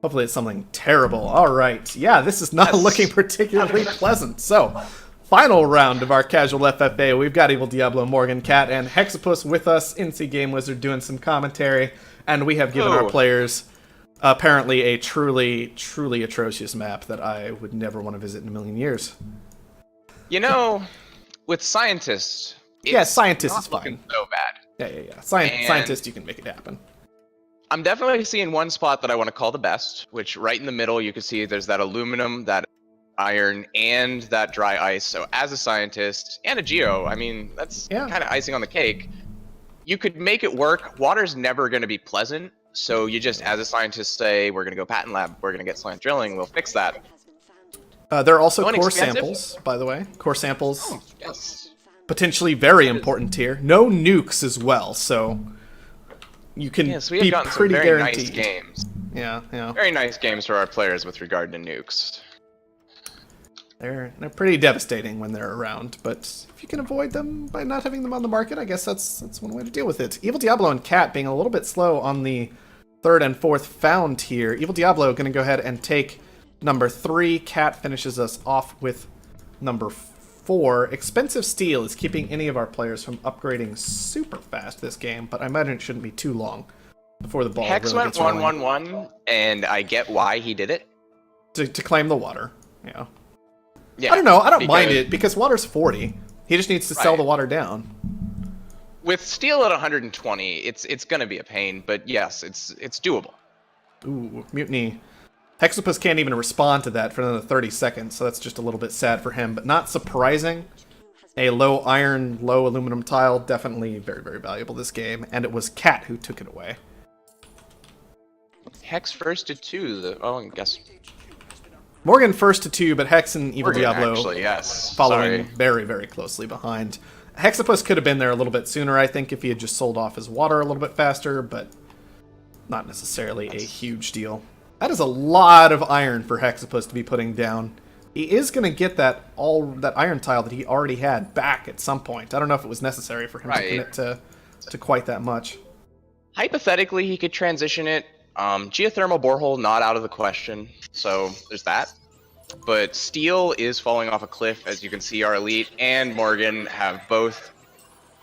Hopefully it's something terrible. All right. Yeah, this is not looking particularly pleasant. So, final round of our casual FFA. We've got Evil Diablo, Morgan, Cat, and Hexapus with us. NC Game Wizard doing some commentary. And we have given our players apparently a truly, truly atrocious map that I would never want to visit in a million years. You know, with scientists, yeah, scientists is looking fine. So bad. Yeah. Scientists, you can make it happen. I'm definitely seeing one spot that I want to call the best, which right in the middle you can see there's that aluminum, that iron, and that dry ice. So as a scientist and a geo, I mean, that's kind of icing on the cake. You could make it work. Water's never going to be pleasant, so you just, as a scientist, say, we're going to go patent lab, we're going to get slant drilling, we'll fix that. There are also core samples, by the way. Core samples. Oh, yes. Potentially very important here. No nukes as well, so you can we have gotten pretty some very guaranteed. nice games. Yeah. Very nice games for our players with regard to nukes. They're pretty devastating when they're around, but if you can avoid them by not having them on the market, I guess that's one way to deal with it. Evil Diablo and Cat being a little bit slow on the third and fourth found here. Evil Diablo going to go ahead and take number 3. Cat finishes us off with number 4. Expensive Steel is keeping any of our players from upgrading super fast this game, but I imagine it shouldn't be too long before the ball Hex really went gets rolling. 1-1-1, and I get why he did it. To claim the water, yeah. Yeah, I don't know, I don't mind it, because water's 40. He just needs to sell the water down. With steel at 120, it's gonna be a pain, but yes, it's doable. Ooh, Mutiny. Hexapus can't even respond to that for another 30 seconds, so that's just a little bit sad for him, but not surprising. A low iron, low aluminum tile, definitely very, very valuable this game, and it was Cat who took it away. Hex first to 2, I guess. Morgan first to 2, but Hex and Evil Diablo actually, yes. following very, very closely behind. Hexapus could have been there a little bit sooner, I think, if he had just sold off his water a little bit faster, but not necessarily a huge deal. That is a lot of iron for Hexapus to be putting down. He is going to get that iron tile that he already had back at some point. I don't know if it was necessary for him to commit to quite that much. Hypothetically, he could transition it. Geothermal borehole, not out of the question, so there's that. But steel is falling off a cliff, as you can see. Our elite and Morgan have both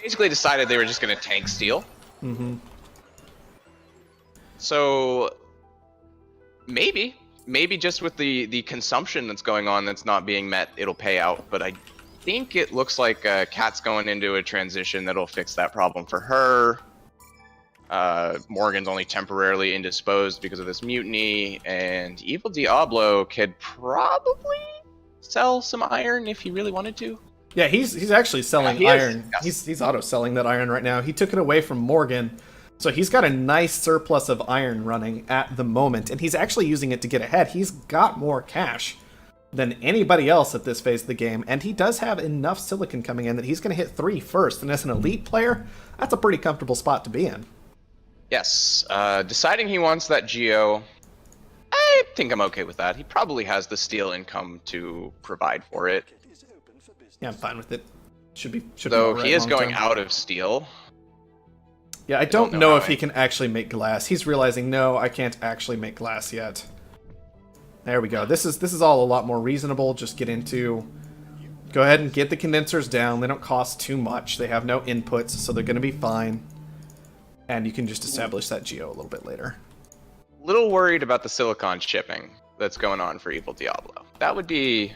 basically decided they were just going to tank steel. Mm-hmm. So maybe just with the consumption that's going on that's not being met, it'll pay out. But I think it looks like Cat's going into a transition that'll fix that problem for her. Morgan's only temporarily indisposed because of this mutiny, and Evil Diablo could probably sell some iron if he really wanted to. Yeah, he's actually selling iron. Yes. He's auto-selling that iron right now. He took it away from Morgan, so he's got a nice surplus of iron running at the moment, and he's actually using it to get ahead. He's got more cash than anybody else at this phase of the game, and he does have enough silicon coming in that he's going to hit 3 first, and as an elite player, that's a pretty comfortable spot to be in. Yes, deciding he wants that geo, I think I'm okay with that. He probably has the steel income to provide for it. Yeah, I'm fine with it. Should be. So he is going out of steel. Yeah, I don't know if he can actually make glass. He's realizing, no, I can't actually make glass yet. There we go. This is all a lot more reasonable. Just get into. Go ahead and get the condensers down. They don't cost too much. They have no inputs, so they're going to be fine. And you can just establish that geo a little bit later. Little worried about the silicon shipping that's going on for Evil Diablo. That would be,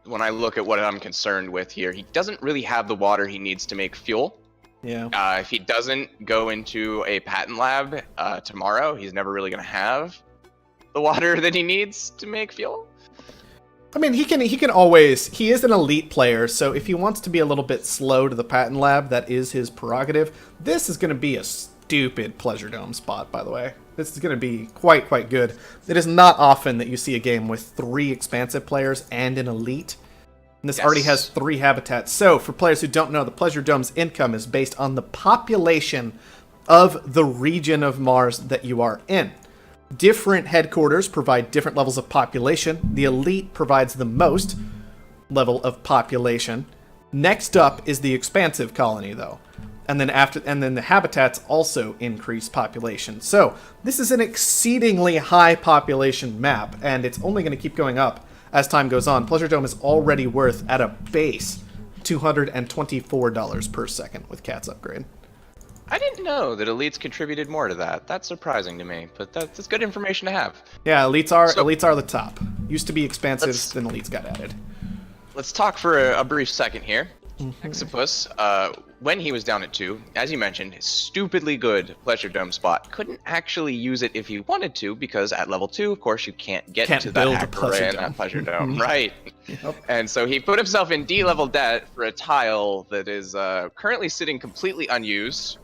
when I look at what I'm concerned with here, he doesn't really have the water he needs to make fuel. Yeah. If he doesn't go into a patent lab tomorrow, he's never really going to have the water that he needs to make fuel. I mean, he can always. He is an elite player, so if he wants to be a little bit slow to the patent lab, that is his prerogative. This is going to be a stupid Pleasure Dome spot, by the way. This is going to be quite good. It is not often that you see a game with 3 expansive players and an elite. And this already has 3 habitats. So, for players who don't know, the Pleasure Dome's income is based on the population of the region of Mars that you are in. Different headquarters provide different levels of population. The elite provides the most level of population. Next up is the expansive colony, though. And then the habitats also increase population. So this is an exceedingly high population map, and it's only going to keep going up as time goes on. Pleasure Dome is already worth, at a base, $224 per second with Cat's upgrade. I didn't know that elites contributed more to that. That's surprising to me, but that's good information to have. Yeah, elites are the top. Used to be expansive, then elites got added. Let's talk for a brief second here. Hexapus, when he was down at 2, as you mentioned, stupidly good Pleasure Dome spot. Couldn't actually use it if he wanted to, because at level 2, of course, you can't get to that hacker array in that Pleasure Dome. Right. Yep. And so he put himself in D-level debt for a tile that is currently sitting completely unused.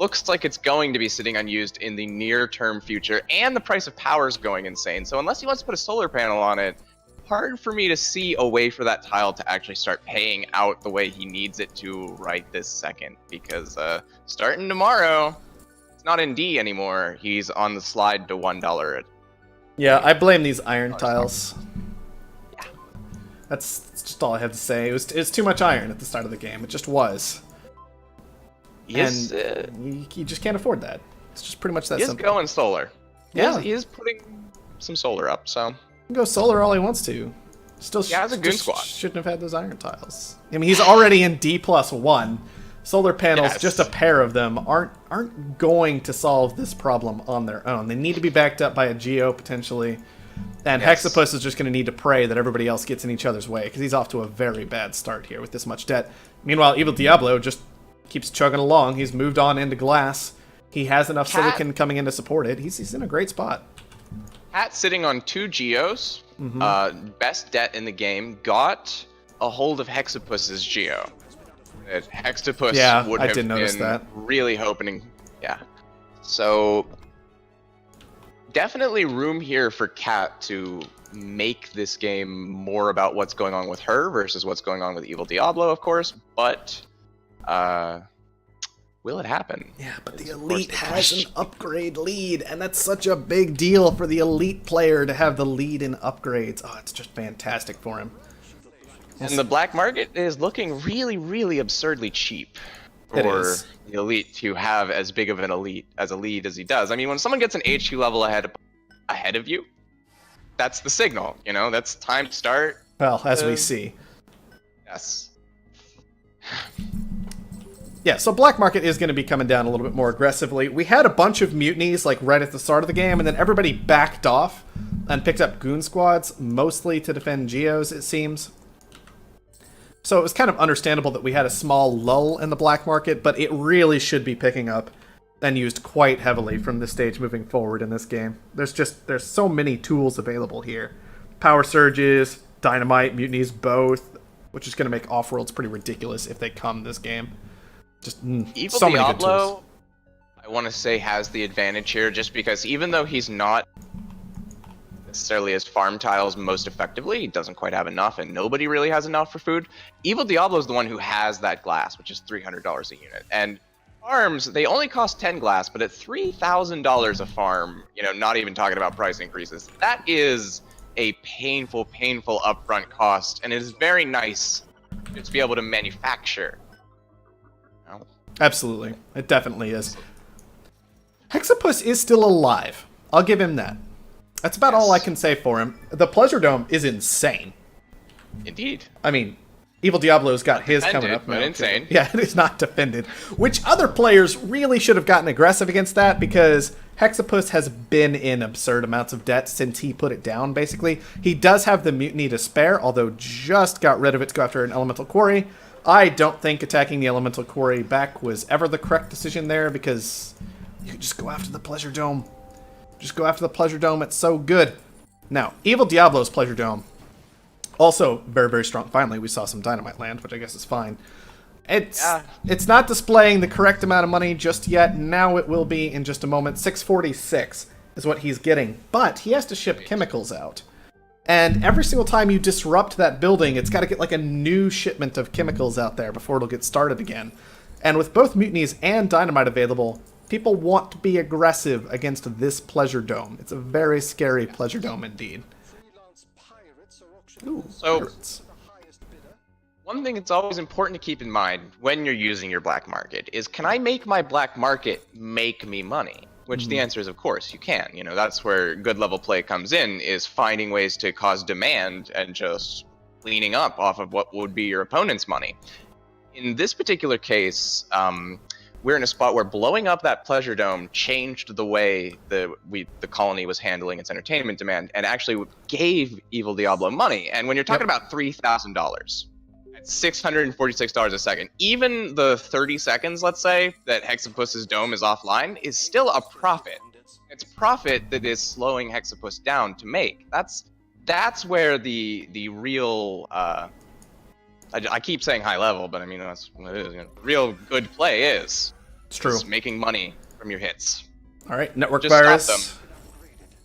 Looks like it's going to be sitting unused in the near-term future, and the price of power is going insane. So unless he wants to put a solar panel on it, hard for me to see a way for that tile to actually start paying out the way he needs it to right this second. Because starting tomorrow, it's not in D anymore. He's on the slide to $1. Yeah, I blame these iron tiles. Yeah. That's just all I have to say. It's too much iron at the start of the game. It just was. Yes. And you just can't afford that. It's just pretty much that simple. He is going solar. Yeah. He is putting some solar up, so... He can go solar all he wants to. Still, yeah, has a goon squad. Shouldn't have had those iron tiles. I mean, he's already in D+1. Solar panels, just a pair of them, aren't going to solve this problem on their own. They need to be backed up by a Geo, potentially. And Hexapus is just going to need to pray that everybody else gets in each other's way, because he's off to a very bad start here with this much debt. Meanwhile, Evil Diablo just keeps chugging along. He's moved on into glass. He has enough silicon coming in to support it. He's in a great spot. Cat sitting on 2 Geos, best debt in the game, got a hold of Hexapus's Geo. Hexapus would have been really hoping. Yeah. So, definitely room here for Cat to make this game more about what's going on with her versus what's going on with Evil Diablo, of course, but will it happen? Yeah, but the elite has an upgrade lead, and that's such a big deal for the elite player to have the lead in upgrades. Oh, it's just fantastic for him. And the black market is looking really, really absurdly cheap for the elite to have as big of an lead as he does. I mean, when someone gets an HQ level ahead of you, that's the signal, you know? That's time to start. Well, as we see. Yes. Yeah, so Black Market is going to be coming down a little bit more aggressively. We had a bunch of mutinies like right at the start of the game, and then everybody backed off and picked up goon squads, mostly to defend Geos, it seems. So it was kind of understandable that we had a small lull in the Black Market, but it really should be picking up and used quite heavily from this stage moving forward in this game. There's so many tools available here. Power surges, dynamite, mutinies, both, which is going to make Offworlds pretty ridiculous if they come this game. Just Evil so many good Diablo, tools. I want to say, has the advantage here just because even though he's not necessarily as farm tiles most effectively, he doesn't quite have enough and nobody really has enough for food. Evil Diablo is the one who has that glass, which is $300 a unit. And farms, they only cost 10 glass, but at $3,000 a farm, you know, not even talking about price increases, that is a painful upfront cost, and it is very nice to be able to manufacture. Absolutely. It definitely is. Hexapus is still alive. I'll give him that. That's about all I can say for him. The Pleasure Dome is insane. Indeed. I mean, Evil Diablo's got his coming up. But insane. Yeah, it is not defended. Which other players really should have gotten aggressive against that, because Hexapus has been in absurd amounts of debt since he put it down, basically. He does have the mutiny to spare, although just got rid of it to go after an elemental quarry. I don't think attacking the elemental quarry back was ever the correct decision there, because you just go after the Pleasure Dome. Just go after the Pleasure Dome. It's so good. Now, Evil Diablo's Pleasure Dome, also very, very strong. Finally, we saw some dynamite land, which I guess is fine. It's not displaying the correct amount of money just yet. Now it will be in just a moment. 646 is what he's getting, but he has to ship chemicals out. And every single time you disrupt that building, it's got to get like a new shipment of chemicals out there before it'll get started again. And with both mutinies and dynamite available, people want to be aggressive against this Pleasure Dome. It's a very scary Pleasure Dome indeed. Ooh, so, pirates. One thing that's always important to keep in mind when you're using your black market is, can I make my black market make me money? Which the answer is, of course, you can. You know, that's where good level play comes in, is finding ways to cause demand and just cleaning up off of what would be your opponent's money. In this particular case, we're in a spot where blowing up that pleasure dome changed the way the colony was handling its entertainment demand, and actually gave Evil Diablo money. And when you're talking about $3,000 at $646 a second, even the 30 seconds, let's say, that Hexapus's dome is offline is still a profit. It's profit that is slowing Hexapus down to make. That's where the real I keep saying high level, but I mean, that's what it is. You know, real good play is. It's true. Is making money from your hits. All right, Network Just Virus. stop them.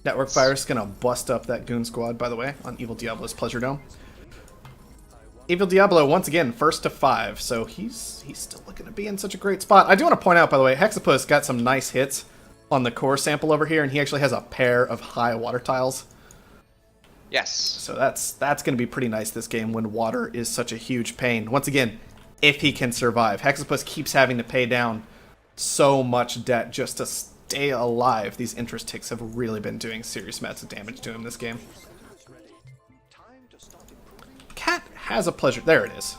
Network Virus gonna bust up that goon squad, by the way, on Evil Diablo's Pleasure Dome. Evil Diablo, once again, first to 5, so he's still looking to be in such a great spot. I do want to point out, by the way, Hexapus got some nice hits on the core sample over here, and he actually has a pair of high water tiles. Yes. So that's going to be pretty nice this game when water is such a huge pain. Once again, if he can survive. Hexapus keeps having to pay down so much debt just to stay alive. These interest ticks have really been doing serious amounts of damage to him this game. Cat has a pleasure. There it is.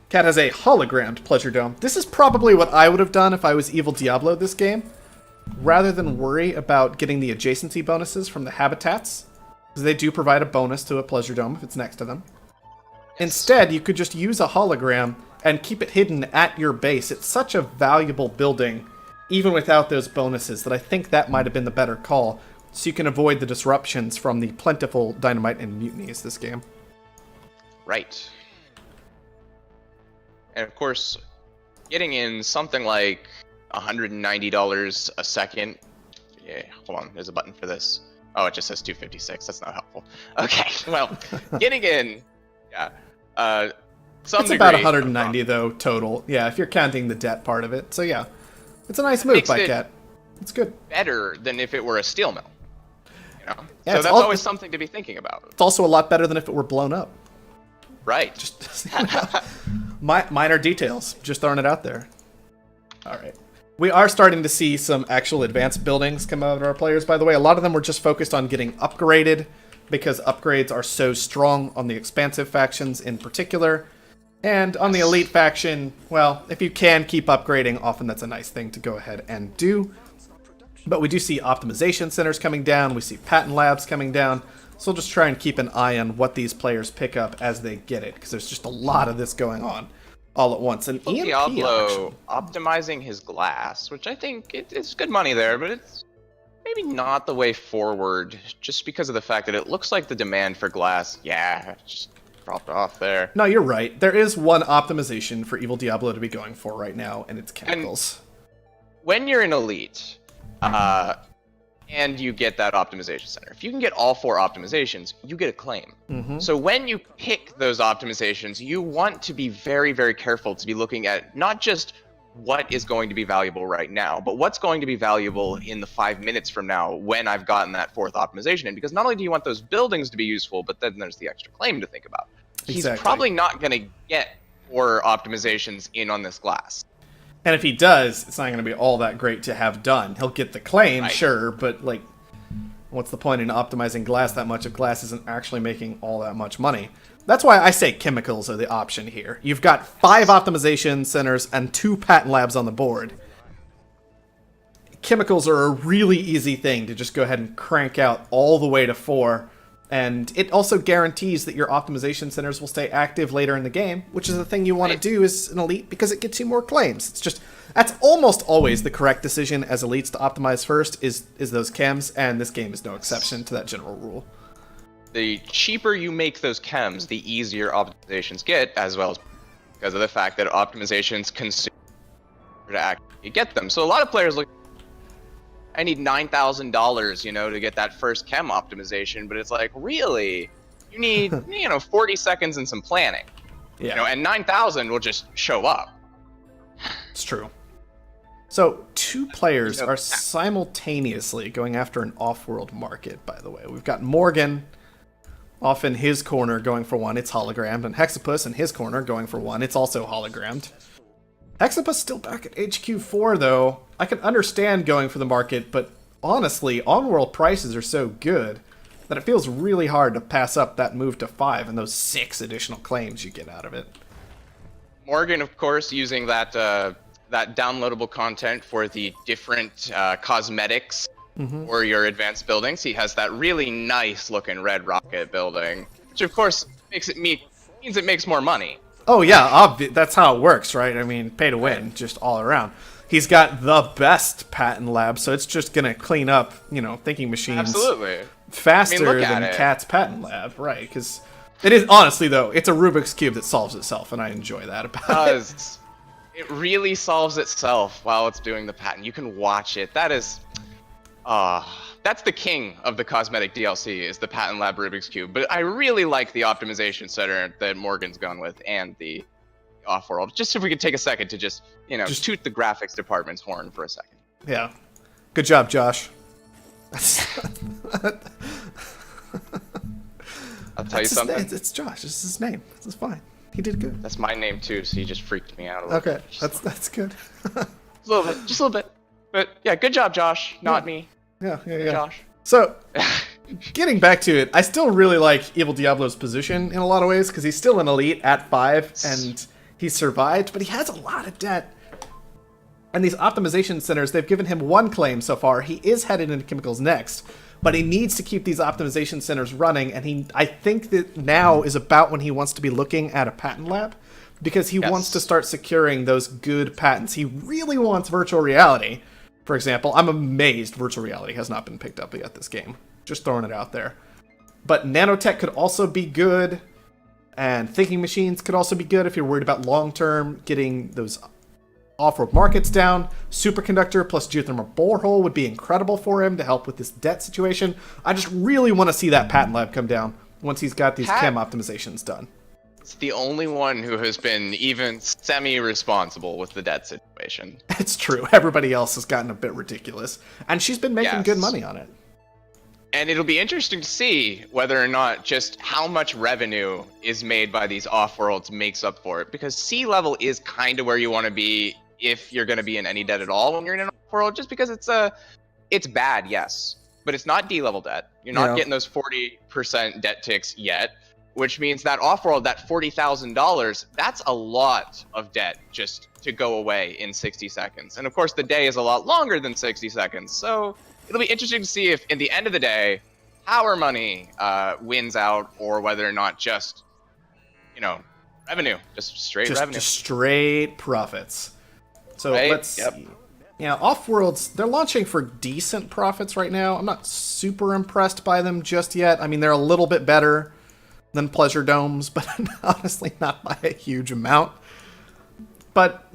Cat has a hologrammed pleasure dome. This is probably what I would have done if I was Evil Diablo this game. Rather than worry about getting the adjacency bonuses from the habitats, because they do provide a bonus to a pleasure dome if it's next to them. Instead, you could just use a hologram and keep it hidden at your base. It's such a valuable building, even without those bonuses, that I think that might have been the better call, so you can avoid the disruptions from the plentiful dynamite and mutinies this game. Right. And of course, getting in something like $190 a second. Yeah, hold on, there's a button for this. Oh, it just says 256. That's not helpful. Okay, well, getting in, yeah. Some It's degree, about 190 though total. Yeah, if you're counting the debt part of it. So yeah, it's a nice move makes by it Cat. It's good. better than if it were a steel mill. You know, Yeah, so it's that's always something to be thinking about. It's also a lot better than if it were blown up. Right. Just minor details. Just throwing it out there. All right. We are starting to see some actual advanced buildings come out of our players, by the way. A lot of them were just focused on getting upgraded because upgrades are so strong on the expansive factions in particular. And on the elite faction, well, if you can keep upgrading, often that's a nice thing to go ahead and do. But we do see optimization centers coming down. We see patent labs coming down. So we'll just try and keep an eye on what these players pick up as they get it, because there's just a lot of this going on all at once. And EMP Diablo auction. optimizing his glass, which I think it's good money there, but it's maybe not the way forward, just because of the fact that it looks like the demand for glass, just dropped off there. No, you're right. There is one optimization for Evil Diablo to be going for right now, and it's chemicals. And when you're an elite, and you get that optimization center, if you can get all 4 optimizations, you get a claim. Mm-hmm. So when you pick those optimizations, you want to be very, very careful to be looking at not just what is going to be valuable right now, but what's going to be valuable in the 5 minutes from now when I've gotten that 4th optimization in. Because not only do you want those buildings to be useful, but then there's the extra claim to think about. He's probably not going to get 4 optimizations in on this glass. And if he does, it's not going to be all that great to have done. He'll get the claim, Right. sure, but like, what's the point in optimizing glass that much if glass isn't actually making all that much money? That's why I say chemicals are the option here. You've got 5 optimization centers and 2 patent labs on the board. Chemicals are a really easy thing to just go ahead and crank out all the way to 4. And it also guarantees that your optimization centers will stay active later in the game, which is the thing you want to do as an elite because it gets you more claims. It's just, that's almost always the correct decision as elites to optimize first is those chems, and this game is no exception to that general rule. The cheaper you make those chems, the easier optimizations get, as well as because of the fact that optimizations consume to actually get them. So a lot of players look, I need $9,000, to get that first chem optimization, but it's like, really? You need, 40 seconds and some planning. Yeah. And 9,000 will just show up. It's true. So 2 players are simultaneously going after an off-world market, by the way. We've got Morgan Off in his corner going for one, it's hologrammed, and Hexapus in his corner going for one, it's also hologrammed. Hexapus still back at HQ4 though. I can understand going for the market, but honestly, on-world prices are so good that it feels really hard to pass up that move to 5 and those 6 additional claims you get out of it. Morgan, of course, using that that downloadable content for the different cosmetics for your advanced buildings. He has that really nice looking red rocket building, which of course means it makes more money. Oh yeah, that's how it works, right? I mean, pay to win, just all around. He's got the best patent lab, so it's just gonna clean up, thinking machines Absolutely. faster than Cat's patent lab, right? Because it is, honestly though, it's a Rubik's Cube that solves itself, and I enjoy that about it. It really solves itself while it's doing the patent. You can watch it. That is, that's the king of the cosmetic DLC, is the Patent Lab Rubik's Cube. But I really like the optimization center that Morgan's gone with, and the Offworld. Just if we could take a second to just toot the graphics department's horn for a second. Yeah. Good job, Josh. I'll tell you something. It's Josh. This is his name. This is fine. He did good. That's my name too, so you just freaked me out a little bit. Okay, that's good. Just a little bit. But yeah, good job, Josh. Not me. Yeah. Josh. So, getting back to it, I still really like Evil Diablo's position in a lot of ways, because he's still an elite at 5, and he survived, but he has a lot of debt. And these optimization centers, they've given him 1 claim so far. He is headed into chemicals next, but he needs to keep these optimization centers running, and I think that now is about when he wants to be looking at a patent lab, because he wants to start securing those good patents. He really wants virtual reality. For example, I'm amazed virtual reality has not been picked up yet this game. Just throwing it out there. But nanotech could also be good, and thinking machines could also be good if you're worried about long-term getting those off-world markets down. Superconductor plus geothermal borehole would be incredible for him to help with this debt situation. I just really want to see that patent lab come down once he's got these chem optimizations done. It's the only one who has been even semi-responsible with the debt situation. It's true. Everybody else has gotten a bit ridiculous. And she's been making good money on it. And it'll be interesting to see whether or not just how much revenue is made by these off-worlds makes up for it. Because sea level is kind of where you want to be if you're going to be in any debt at all when you're in an off-world. Just because it's bad, yes. But it's not D-level debt. You're not getting those 40% debt ticks yet. Which means that off-world, that $40,000, that's a lot of debt just to go away in 60 seconds. And of course, the day is a lot longer than 60 seconds. So it'll be interesting to see if, in the end of the day, power money wins out, or whether or not just, revenue, just straight revenue. Just straight profits. So let's see. Yeah, Off-Worlds, they're launching for decent profits right now. I'm not super impressed by them just yet. I mean, they're a little bit better than Pleasure Domes, but honestly not by a huge amount. But,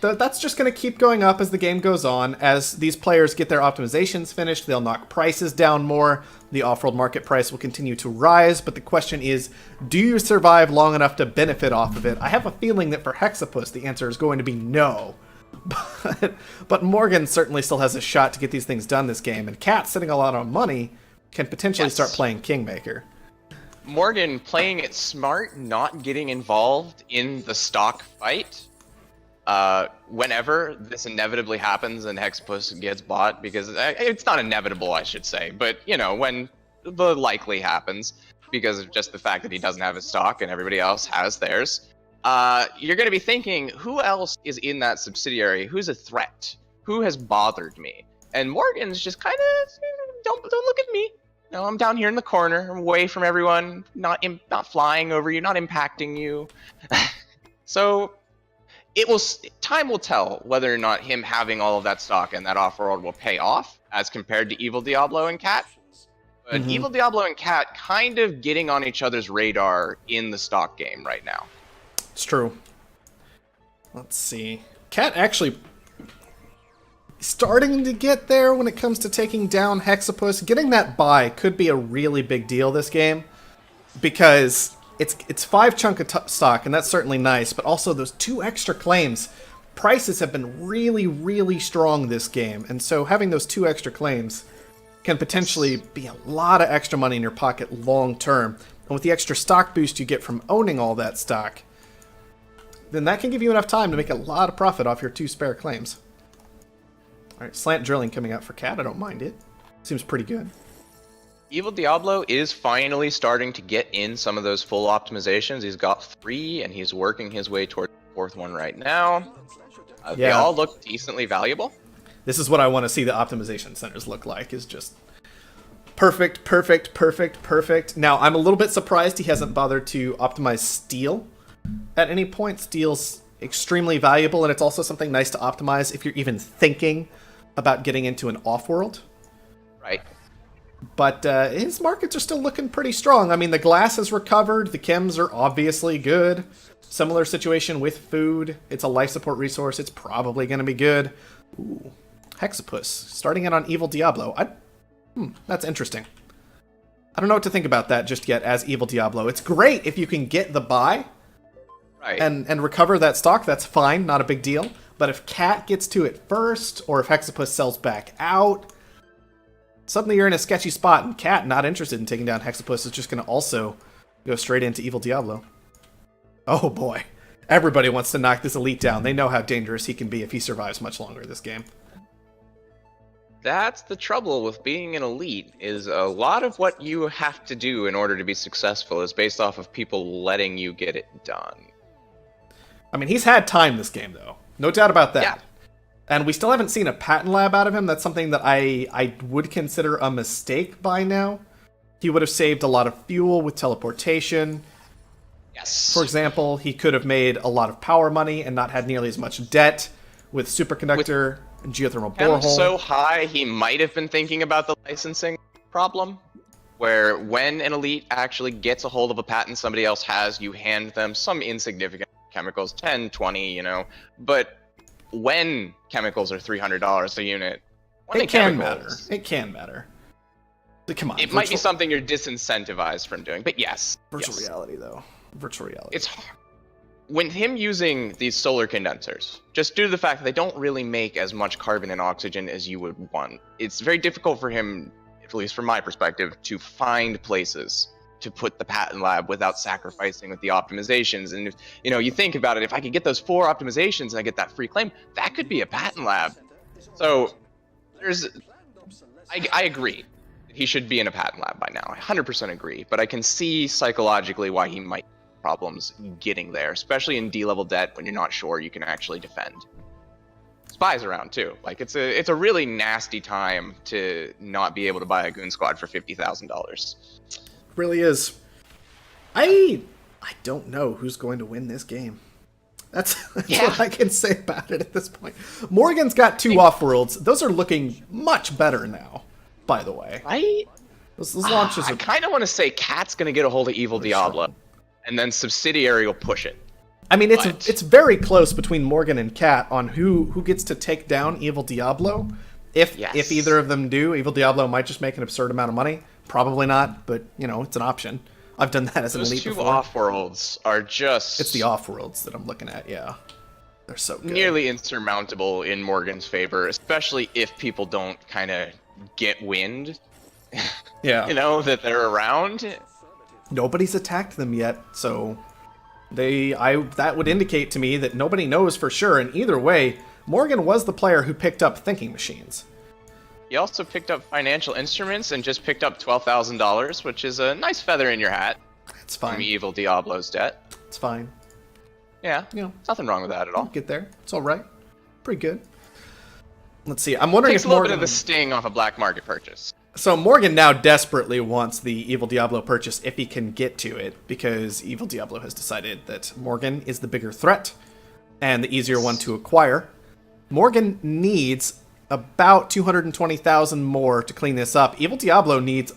that's just going to keep going up as the game goes on. As these players get their optimizations finished, they'll knock prices down more. The off-world market price will continue to rise, but the question is, do you survive long enough to benefit off of it? I have a feeling that for Hexapus, the answer is going to be no. But Morgan certainly still has a shot to get these things done this game, and Cat, sitting a lot of money, can potentially start playing Kingmaker. Morgan playing it smart, not getting involved in the stock fight whenever this inevitably happens and Hexapus gets bought, because it's not inevitable, I should say, but when the likely happens, because of just the fact that he doesn't have his stock and everybody else has theirs, you're going to be thinking, who else is in that subsidiary? Who's a threat? Who has bothered me? And Morgan's just kind of, don't look at me. No, I'm down here in the corner. I'm away from everyone, not flying over you, not impacting you. So time will tell whether or not him having all of that stock and that off-world will pay off as compared to Evil Diablo and Cat. But Evil Diablo and Cat kind of getting on each other's radar in the stock game right now. It's true. Let's see. Cat actually starting to get there when it comes to taking down Hexapus. Getting that buy could be a really big deal this game, because it's 5 chunk of stock, and that's certainly nice, but also those 2 extra claims. Prices have been really, really strong this game, and so having those 2 extra claims can potentially be a lot of extra money in your pocket long term. And with the extra stock boost you get from owning all that stock, then that can give you enough time to make a lot of profit off your 2 spare claims. Alright, slant drilling coming out for Cat. I don't mind it. Seems pretty good. Evil Diablo is finally starting to get in some of those full optimizations. He's got 3, and he's working his way toward the 4th one right now. They all look decently valuable. This is what I want to see the optimization centers look like, is just perfect, perfect, perfect, perfect. Now, I'm a little bit surprised he hasn't bothered to optimize steel at any point. Steel's extremely valuable, and it's also something nice to optimize if you're even thinking about getting into an Offworld. Right. But his markets are still looking pretty strong. I mean, the glass has recovered. The chems are obviously good. Similar situation with food. It's a life support resource. It's probably going to be good. Ooh, Hexapus. Starting it on Evil Diablo. That's interesting. I don't know what to think about that just yet as Evil Diablo. It's great if you can get the buy and recover that stock. That's fine. Not a big deal. But if Cat gets to it first, or if Hexapus sells back out, suddenly you're in a sketchy spot, and Cat, not interested in taking down Hexapus, is just going to also go straight into Evil Diablo. Oh boy. Everybody wants to knock this elite down. They know how dangerous he can be if he survives much longer this game. That's the trouble with being an elite, is a lot of what you have to do in order to be successful is based off of people letting you get it done. I mean, he's had time this game, though. No doubt about that. Yeah. And we still haven't seen a patent lab out of him. That's something that I would consider a mistake by now. He would have saved a lot of fuel with teleportation. Yes. For example, he could have made a lot of power money and not had nearly as much debt with superconductor and geothermal borehole. So high, he might have been thinking about the licensing problem, where when an elite actually gets a hold of a patent somebody else has, you hand them some insignificant chemicals, 10, 20, but when chemicals are $300 a unit, it can matter. It can matter. Come on. It might be something you're disincentivized from doing, but yes. Virtual reality, though. Virtual reality. It's hard. When him using these solar condensers, just due to the fact that they don't really make as much carbon and oxygen as you would want, it's very difficult for him, at least from my perspective, to find places to put the patent lab without sacrificing with the optimizations. And if, you think about it, if I could get those 4 optimizations and I get that free claim, that could be a patent lab. So I agree. He should be in a patent lab by now. I 100% agree. But I can see psychologically why he might have problems getting there, especially in D-level debt when you're not sure you can actually defend. Spies around too. Like it's a really nasty time to not be able to buy a goon squad for $50,000. Really is. I don't know who's going to win this game. That's what I can say about it at this point. Morgan's got 2 Offworlds. Those are looking much better now, by the way. Right? Those launches I kind of want to say Cat's going to get a hold of Evil Diablo, and then Subsidiary will push it. I mean, it's very close between Morgan and Cat on who gets to take down Evil Diablo. If either of them do, Evil Diablo might just make an absurd amount of money. Probably not, but, it's an option. I've done that as an elite before. Those 2 Offworlds are just... It's the Offworlds that I'm looking at, yeah. They're so good. Nearly insurmountable in Morgan's favor, especially if people don't kind of get wind. Yeah. That they're around. Nobody's attacked them yet, so... that would indicate to me that nobody knows for sure, and either way, Morgan was the player who picked up thinking machines. He also picked up financial instruments and just picked up $12,000, which is a nice feather in your hat. It's fine. From Evil Diablo's debt. It's fine. Yeah, nothing wrong with that at all. Get there. It's all right. Pretty good. Let's see. I'm wondering Takes if a little Morgan... bit of the sting off a black market purchase. So Morgan now desperately wants the Evil Diablo purchase if he can get to it, because Evil Diablo has decided that Morgan is the bigger threat and the easier one to acquire. Morgan needs about 220,000 more to clean this up. Evil Diablo needs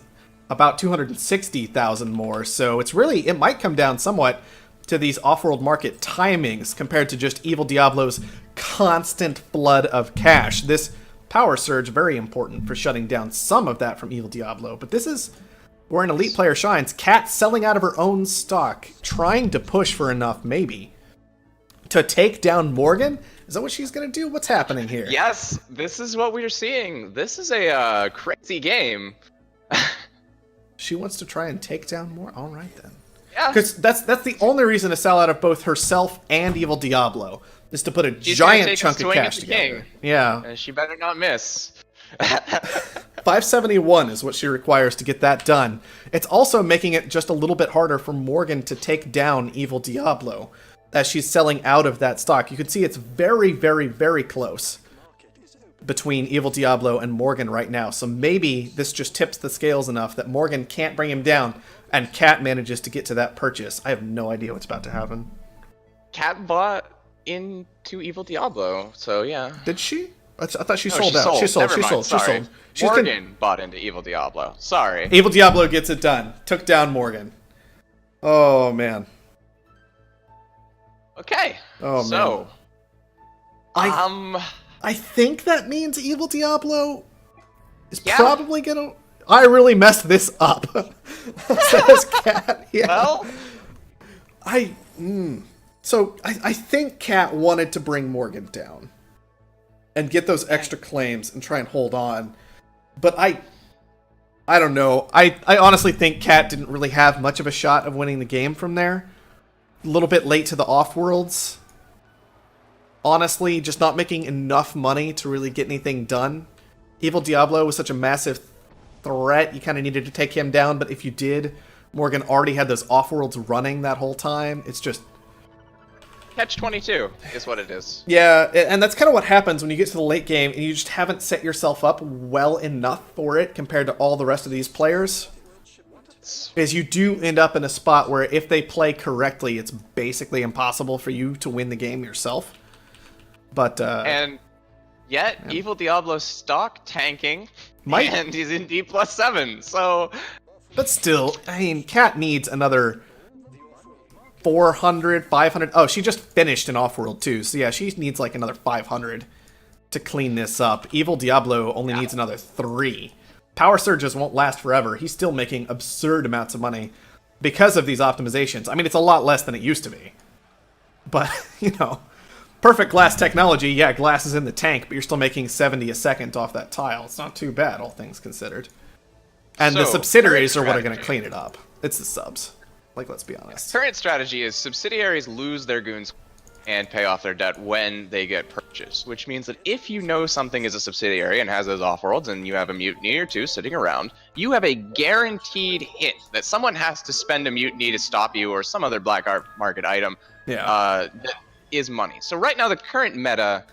about 260,000 more, so it might come down somewhat to these off-world market timings compared to just Evil Diablo's constant flood of cash. This power surge, very important for shutting down some of that from Evil Diablo, but this is where an elite player shines. Cat selling out of her own stock, trying to push for enough, maybe, to take down Morgan. Is that what she's gonna do? What's happening here? Yes, this is what we're seeing. This is a crazy game. She wants to try and take down more. All right then. Yeah. Because that's the only reason to sell out of both herself and Evil Diablo is to put a She's gonna giant take a chunk of swing cash at the together. king. Yeah. And she better not miss. 571 is what she requires to get that done. It's also making it just a little bit harder for Morgan to take down Evil Diablo as she's selling out of that stock. You can see it's very, very, very close between Evil Diablo and Morgan right now. So maybe this just tips the scales enough that Morgan can't bring him down and Kat manages to get to that purchase. I have no idea what's about to happen. Kat bought into Evil Diablo, so yeah. Did she? I thought she No, sold out. She sold. Never She mind, sold. She sorry. sold. She's Morgan bought into Evil Diablo. Sorry. Evil Diablo gets it done. Took down Morgan. Oh man. Okay. Oh so, man. I think that means Evil Diablo is Yeah. probably gonna. I really messed this up. Says Kat. Yeah. well, So I think Kat wanted to bring Morgan down and get those extra claims and try and hold on. But I don't know. I honestly think Kat didn't really have much of a shot of winning the game from there. A little bit late to the Offworlds. Honestly, just not making enough money to really get anything done. Evil Diablo was such a massive threat, you kind of needed to take him down, but if you did, Morgan already had those Offworlds running that whole time. It's just... Catch-22 is what it is. Yeah, and that's kind of what happens when you get to the late game and you just haven't set yourself up well enough for it compared to all the rest of these players. Is you do end up in a spot where if they play correctly, it's basically impossible for you to win the game yourself. But And yet, yeah. Evil Diablo's stock tanking, Might- and he's in D+7, so... But still, I mean, Kat needs another 400, 500... Oh, she just finished an Offworld too, so yeah, she needs like another 500 to clean this up. Evil Diablo only needs another 3. Power Surges won't last forever. He's still making absurd amounts of money because of these optimizations. I mean, it's a lot less than it used to be. But, you know, perfect glass technology, yeah, glass is in the tank, but you're still making 70 a second off that tile. It's not too bad, all things considered. And the So, subsidiaries are current what are going to strategy. clean it up. It's the subs. Like, let's be honest. Current strategy is subsidiaries lose their goons and pay off their debt when they get purchased, which means that if you know something is a subsidiary and has those off-worlds and you have a mutiny or two sitting around, you have a guaranteed hit that someone has to spend a mutiny to stop you or some other black market item Yeah. that is money. So right now the current meta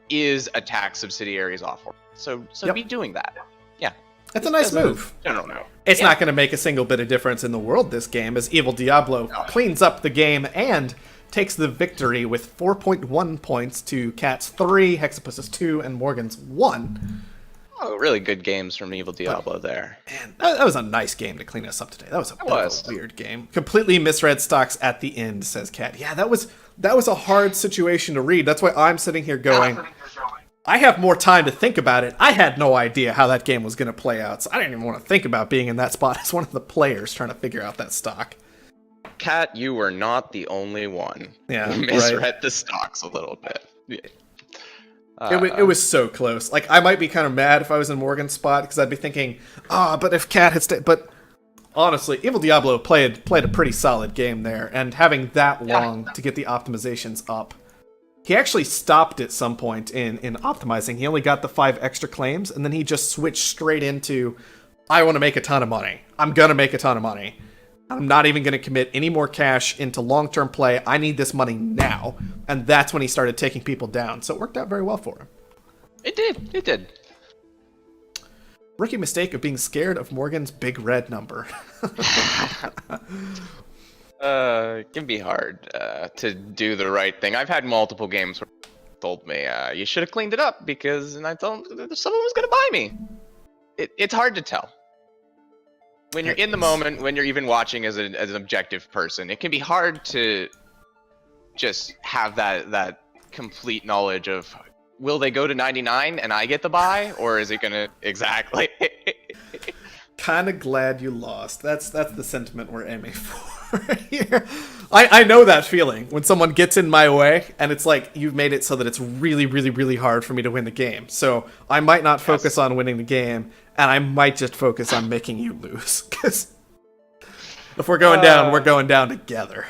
is attack subsidiaries off-world. So Yep. be doing that. Yeah. It's a nice As a move. general note. It's Yeah. not going to make a single bit of difference in the world this game, as Evil Diablo cleans up the game and takes the victory with 4.1 points to Kat's 3, Hexapus's 2, and Morgan's 1. Oh, really good games from Evil Diablo there. Man, that was a nice game to clean us up today. That was a bit of was. a weird game. Completely misread stocks at the end, says Kat. Yeah, that was a hard situation to read. That's why I'm sitting here going, I have more time to think about it. I had no idea how that game was going to play out, so I didn't even want to think about being in that spot as one of the players trying to figure out that stock. Kat, you were not the only one Yeah, who right. misread the stocks a little bit. Yeah. It was so close. Like, I might be kind of mad if I was in Morgan's spot, because I'd be thinking, but if Kat had stayed... But honestly, Evil Diablo played a pretty solid game there, and having that long to get the optimizations up. He actually stopped at some point in optimizing. He only got the 5 extra claims, and then he just switched straight into, I want to make a ton of money. I'm going to make a ton of money. I'm not even going to commit any more cash into long-term play. I need this money now. And that's when he started taking people down. So it worked out very well for him. It did. It did. Rookie mistake of being scared of Morgan's big red number. It can be hard to do the right thing. I've had multiple games where people told me, you should have cleaned it up because, and I told them someone was going to buy me. It's hard to tell. When you're in the moment, when you're even watching as an objective person, it can be hard to just have that complete knowledge of, will they go to 99 and I get the buy, or is it gonna exactly? Kind of glad you lost. That's the sentiment we're aiming for here. I know that feeling when someone gets in my way and it's like you've made it so that it's really, really, really hard for me to win the game. So I might not focus on winning the game, and I might just focus on making you lose. Because if we're going down, we're going down together.